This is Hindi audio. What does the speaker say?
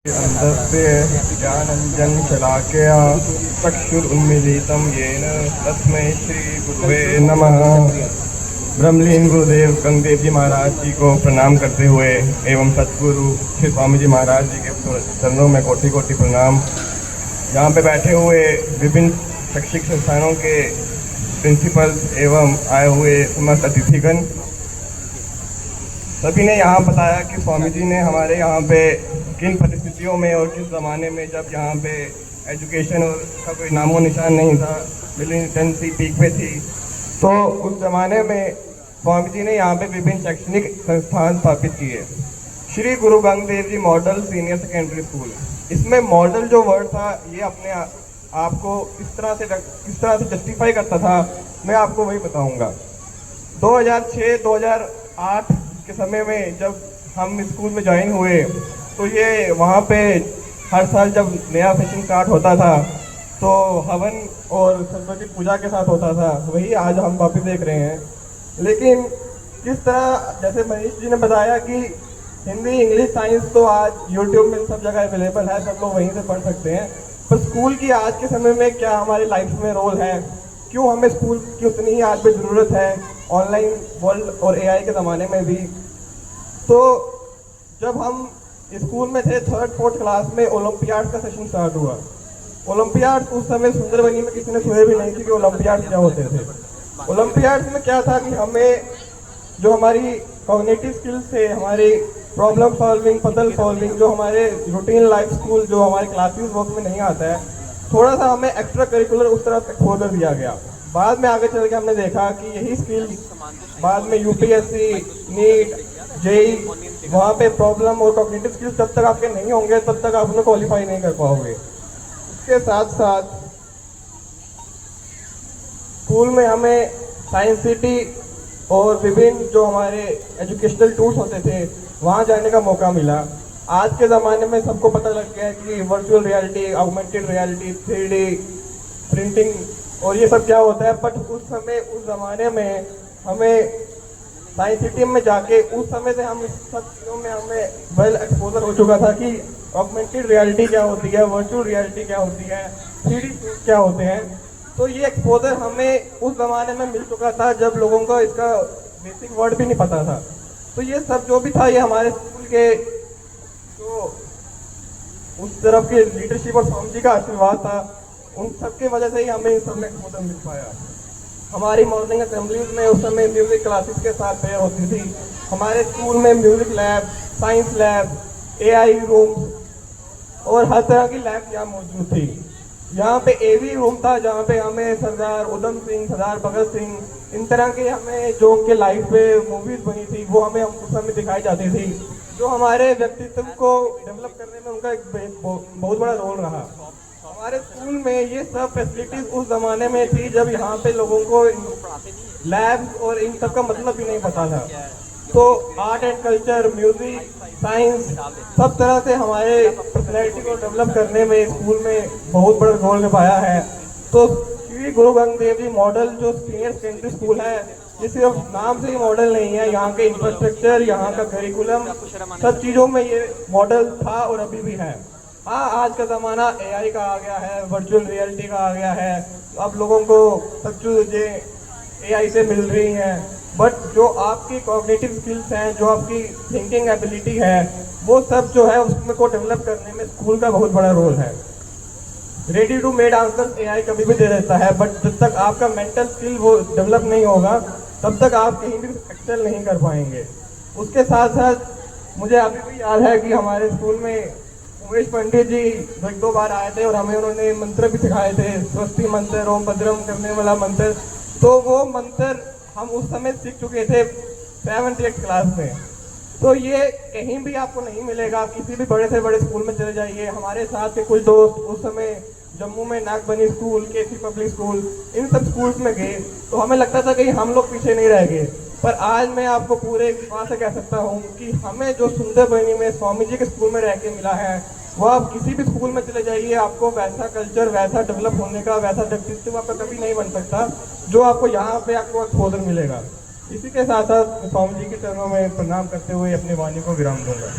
अंधस्य ज्ञानञ्जन शलाकया चक्षुरुन्मीलितं येन तस्मै श्री गुरुवे नमः। ब्रह्मलीन गुरुदेव गंगदेव जी महाराज जी को प्रणाम करते हुए एवं सतगुरु श्री स्वामी जी महाराज जी के चरणों में कोटि कोटि प्रणाम। यहाँ पे बैठे हुए विभिन्न शैक्षिक संस्थानों के प्रिंसिपल्स एवं आए हुए समस्त अतिथिगण, सभी ने यहाँ बताया कि स्वामी जी ने हमारे यहाँ पे किन परिस्थितियों में और किस ज़माने में, जब यहाँ पे एजुकेशन और का कोई नामो निशान नहीं था, मिलिटेंसी पीक पे थी, तो उस ज़माने में स्वामी जी ने यहाँ पे विभिन्न शैक्षणिक संस्थान स्थापित किए। श्री गुरु गंगदेव जी मॉडल सीनियर सेकेंडरी स्कूल, इसमें मॉडल जो वर्ड था ये अपने आपको किस तरह से जस्टिफाई करता था, मैं आपको वही बताऊँगा। 2006-2008 के समय में जब हम स्कूल में ज्वाइन हुए तो ये वहाँ पे हर साल जब नया सेशन स्टार्ट होता था तो हवन और सरस्वती पूजा के साथ होता था, वही आज हम वापस देख रहे हैं। लेकिन किस तरह, जैसे मनीष जी ने बताया कि हिंदी, इंग्लिश, साइंस तो आज यूट्यूब में सब जगह अवेलेबल है, सब लोग वहीं से पढ़ सकते हैं, पर स्कूल की आज के समय में क्या हमारी लाइफ में रोल है, क्यों हमें स्कूल की उतनी ही आज भी ज़रूरत है ऑनलाइन वर्ल्ड और एआई के ज़माने में भी। तो जब हम स्कूल में थे 3rd-4th क्लास में ओलंपियाड का सेशन स्टार्ट हुआ। ओलंपियाड उस समय सुंदरबनी में किसी ने सुने भी नहीं थी कि ओलंपियाड क्या होते थे। ओलंपियाड में क्या था कि हमें जो हमारी कॉग्निटिव स्किल्स थे, हमारी प्रॉब्लम सॉल्विंग, पजल सॉल्विंग, जो हमारे रूटीन लाइफ स्कूल जो हमारे क्लासेस वर्क में नहीं आता है, थोड़ा सा हमें एक्स्ट्रा करिकुलर उस तरफ एक्सपोजर दिया गया। बाद में आगे चल के हमने देखा कि यही स्किल बाद में यूपीएससी, नीट, जेई, वहाँ पे प्रॉब्लम और कॉग्निटिव स्किल्स जब तक आपके नहीं होंगे तब तक आप उन्हें क्वालिफाई नहीं कर पाओगे। उसके साथ साथ स्कूल में हमें साइंस सिटी और विभिन्न जो हमारे एजुकेशनल टूल्स होते थे वहाँ जाने का मौका मिला। आज के ज़माने में सबको पता लग गया है कि virtual reality, augmented reality, 3D printing और ये सब क्या होता है, बट उस समय, उस ज़माने में हमें साइंस सिटी में जाके उस समय से हम इस सब चीज़ों में हमें वेल एक्सपोजर हो चुका था कि ऑगमेंटेड रियलिटी क्या होती है, वर्चुअल रियलिटी क्या होती है, 3D क्या होते हैं। तो ये एक्सपोजर हमें उस ज़माने में मिल चुका था जब लोगों को इसका बेसिक वर्ड भी नहीं पता था। तो ये सब जो भी था ये हमारे स्कूल के जो उस तरफ के लीडरशिप और स्वामी जी का आशीर्वाद था, उन सब की वजह से ही हमें इस सब में एक्सपोजर मिल पाया। हमारी मॉर्निंग असेंबलीज में उस समय म्यूज़िक क्लासेस के साथ प्रेयर होती थी। हमारे स्कूल में music lab, science lab, AI room और हर तरह की लैब यहाँ मौजूद थी। यहाँ पे एवी रूम था जहाँ पे हमें सरदार उधम सिंह, सरदार भगत सिंह, इन तरह के हमें जो उनके लाइफ पे मूवीज़ बनी थी वो हमें उस समय दिखाई जाती थी, जो हमारे व्यक्तित्व को डेवलप करने में उनका एक बहुत बड़ा रोल रहा। हमारे स्कूल में ये सब फैसिलिटीज उस ज़माने में थी जब यहाँ पे लोगों को लैब और इन सब का मतलब भी नहीं पता था। तो art and culture, music, science, सब तरह से हमारे पर्सनैलिटी को डेवलप करने में स्कूल में बहुत बड़ा रोल निभाया है। तो श्री गुरु गंगदेव जी मॉडल जो सीनियर सेकेंडरी स्कूल है, ये सिर्फ नाम से ही मॉडल नहीं है, यहाँ के इंफ्रास्ट्रक्चर, यहाँ का करिकुलम, सब चीज़ों में ये मॉडल था और अभी भी है। हाँ, आज का ज़माना एआई का आ गया है, वर्चुअल रियलिटी का आ गया है, अब लोगों को सब चीज़ें एआई से मिल रही हैं, बट जो आपकी कॉग्निटिव स्किल्स हैं, जो आपकी थिंकिंग एबिलिटी है, वो सब जो है उसमें को डेवलप करने में स्कूल का बहुत बड़ा रोल है। Ready to made answer AI कभी भी दे देता है, बट जब तक आपका मेंटल स्किल वो डेवलप नहीं होगा तब तक आप कहीं भी एक्सेल नहीं कर पाएंगे। उसके साथ साथ मुझे अभी भी याद है कि हमारे स्कूल में उमेश पंडित जी 1-2 बार आए थे और हमें उन्होंने मंत्र भी सिखाए थे, स्वस्ति मंत्र, ओम भद्रम करने वाला मंत्र। तो वो मंत्र हम उस समय सीख चुके थे 7th-8th क्लास में। तो ये कहीं भी आपको नहीं मिलेगा, किसी भी बड़े से बड़े स्कूल में चले जाइए। हमारे साथ के कुछ दोस्त उस समय जम्मू में नागबनी स्कूल, केसी पब्लिक स्कूल, इन सब स्कूल्स में गए तो हमें लगता था कि हम लोग पीछे नहीं रह गए, पर आज मैं आपको पूरे विश्वास से कह सकता हूँ कि हमें जो सुंदरबनी में स्वामी जी के स्कूल में रह के मिला है, वो आप किसी भी स्कूल में चले जाइए, आपको वैसा कल्चर, वैसा डेवलप होने का, वैसा व्यक्तित्व आपका कभी नहीं बन सकता जो आपको यहाँ पे आपको एक्सपोजर मिलेगा। इसी के साथ साथ स्वामी जी के चरणों में प्रणाम करते हुए अपनी वाणी को विराम दूंगा।